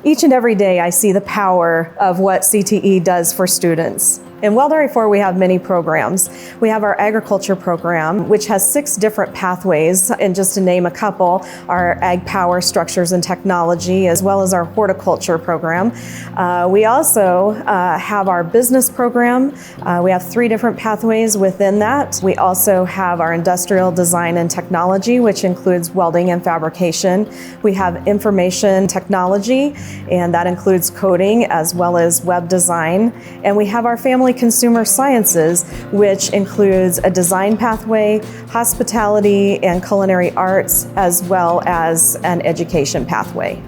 Each and every day I see the power of what CTE does for students. In Weld RE-4, we have many programs. We have our agriculture program, which has 6 different pathways, and just to name a couple, our Ag Power Structures and Technology, as well as our horticulture program. We also have our business program. We have 3 different pathways within that. We also have our industrial design and technology, which includes welding and fabrication. We have information technology, and that includes coding as well as web design. And we have our family consumer sciences, which includes a design pathway, hospitality and culinary arts, as well as an education pathway.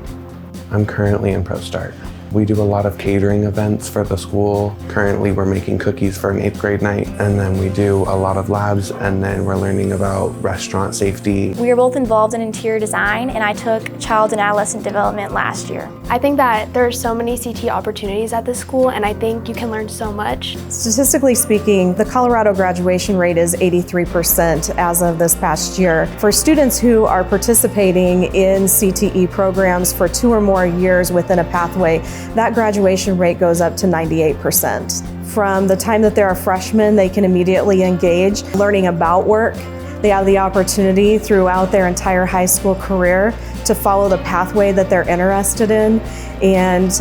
I'm currently in ProStart. We do a lot of catering events for the school. Currently, we're making cookies for an 8th grade night, and then we do a lot of labs, and then we're learning about restaurant safety. We are both involved in interior design, and I took child and adolescent development last year. I think that there are so many CT opportunities at this school, and I think you can learn so much. Statistically speaking, the Colorado graduation rate is 83% as of this past year. For students who are participating in CTE programs for 2 or more years within a pathway, that graduation rate goes up to 98%. From the time that they're a freshman, they can immediately engage learning about work. They have the opportunity throughout their entire high school career to follow the pathway that they're interested in, and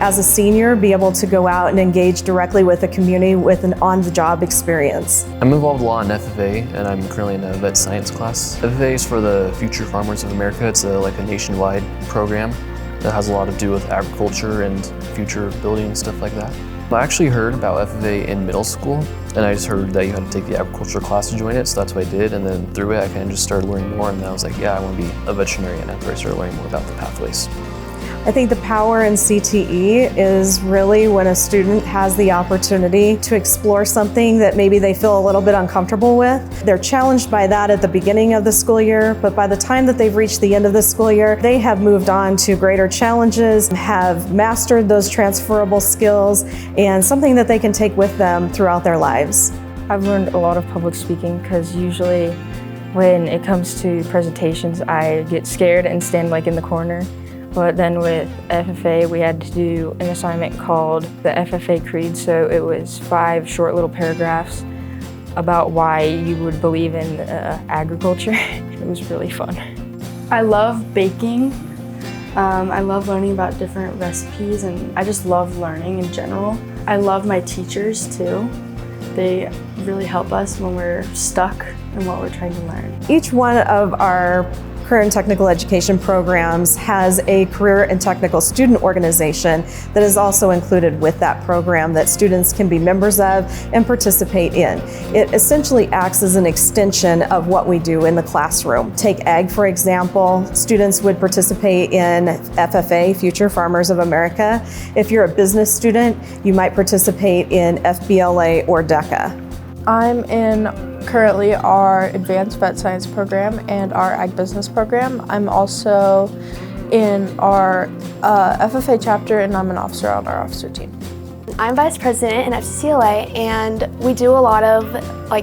as a senior, be able to go out and engage directly with the community with an on-the-job experience. I'm involved a lot in FFA, and I'm currently in a vet science class. FFA is for the Future Farmers of America. It's like a nationwide program that has a lot to do with agriculture and future building and stuff like that. I actually heard about FFA in middle school, and I just heard that you had to take the agriculture class to join it, so that's what I did, and then through it I kind of just started learning more, and then I was like, yeah, I want to be a veterinarian after I started learning more about the pathways. I think the power in CTE is really when a student has the opportunity to explore something that maybe they feel a little bit uncomfortable with. They're challenged by that at the beginning of the school year, but by the time that they've reached the end of the school year, they have moved on to greater challenges, have mastered those transferable skills, and something that they can take with them throughout their lives. I've learned a lot of public speaking because usually when it comes to presentations, I get scared and stand like in the corner. But then with FFA, we had to do an assignment called the FFA Creed, so it was 5 short little paragraphs about why you would believe in agriculture. It was really fun. I love baking. I love learning about different recipes, and I just love learning in general. I love my teachers too. They really help us when we're stuck in what we're trying to learn. Each one of our career and technical education programs has a career and technical student organization that is also included with that program that students can be members of and participate in. It essentially acts as an extension of what we do in the classroom. Take Ag, for example. Students would participate in FFA, Future Farmers of America. If you're a business student, you might participate in FBLA or DECA. I'm in currently our advanced vet science program and our ag business program. I'm also in our FFA chapter, and I'm an officer on our officer team. I'm vice president in FCCLA, and we do a lot of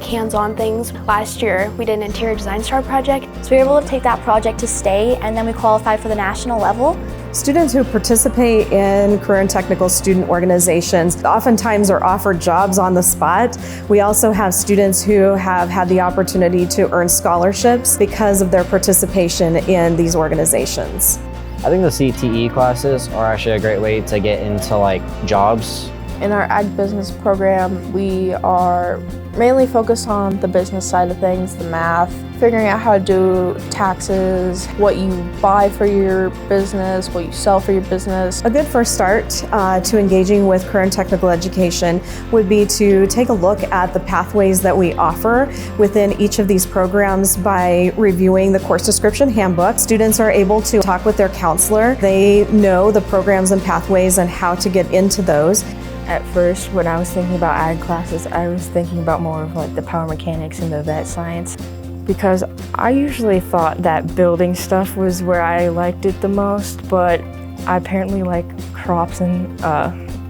hands-on things. Last year, we did an interior design star project, so we were able to take that project to state, and then we qualified for the national level. Students who participate in career and technical student organizations oftentimes are offered jobs on the spot. We also have students who have had the opportunity to earn scholarships because of their participation in these organizations. I think the CTE classes are actually a great way to get into jobs. In our ag business program, we are mainly focused on the business side of things, the math, figuring out how to do taxes, what you buy for your business, what you sell for your business. A good first start to engaging with career and technical education would be to take a look at the pathways that we offer within each of these programs by reviewing the course description handbook. Students are able to talk with their counselor. They know the programs and pathways and how to get into those. At first, when I was thinking about ag classes, I was thinking about more of the power mechanics and the vet science, because I usually thought that building stuff was where I liked it the most, but I apparently like crops and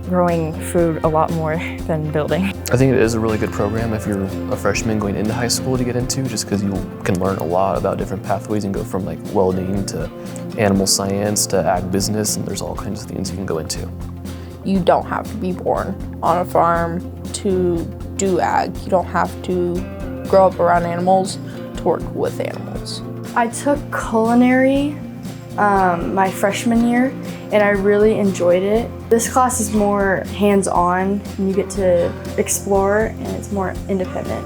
growing food a lot more than building. I think it is a really good program if you're a freshman going into high school to get into, just because you can learn a lot about different pathways and go from like welding to animal science to ag business, and there's all kinds of things you can go into. You don't have to be born on a farm to do ag. You don't have to grow up around animals to work with animals. I took culinary my freshman year, and I really enjoyed it. This class is more hands-on, and you get to explore, and it's more independent.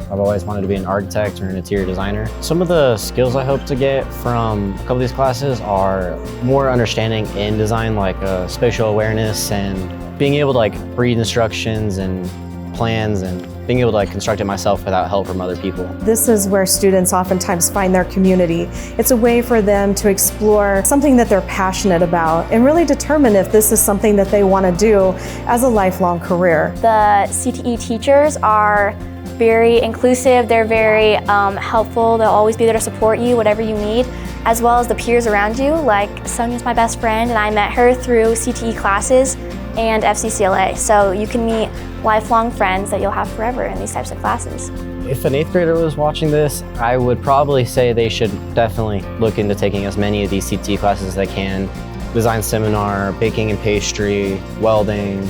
I've always wanted to be an architect or an interior designer. Some of the skills I hope to get from a couple of these classes are more understanding in design, like spatial awareness and being able to read instructions and plans and being able to construct it myself without help from other people. This is where students oftentimes find their community. It's a way for them to explore something that they're passionate about and really determine if this is something that they want to do as a lifelong career. The CTE teachers are very inclusive, they're very helpful, they'll always be there to support you, whatever you need, as well as the peers around you. Like Sonia's my best friend, and I met her through CTE classes and FCCLA, so you can meet lifelong friends that you'll have forever in these types of classes. If an 8th grader was watching this, I would probably say they should definitely look into taking as many of these CTE classes as they can. Design seminar, baking and pastry, welding,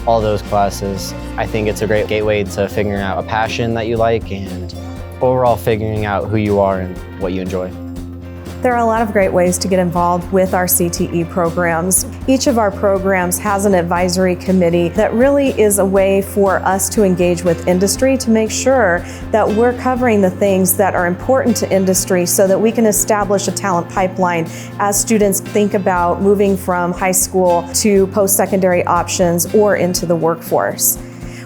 all those classes. I think it's a great gateway to figuring out a passion that you like and overall figuring out who you are and what you enjoy. There are a lot of great ways to get involved with our CTE programs. Each of our programs has an advisory committee that really is a way for us to engage with industry to make sure that we're covering the things that are important to industry so that we can establish a talent pipeline as students think about moving from high school to post-secondary options or into the workforce.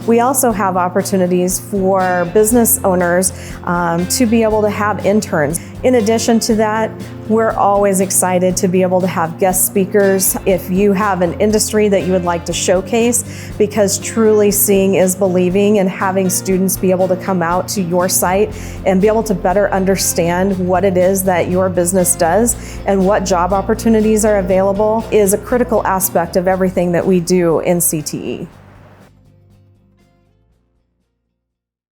We also have opportunities for business owners to be able to have interns. In addition to that, we're always excited to be able to have guest speakers if you have an industry that you would like to showcase, because truly seeing is believing, and having students be able to come out to your site and be able to better understand what it is that your business does and what job opportunities are available is a critical aspect of everything that we do in CTE.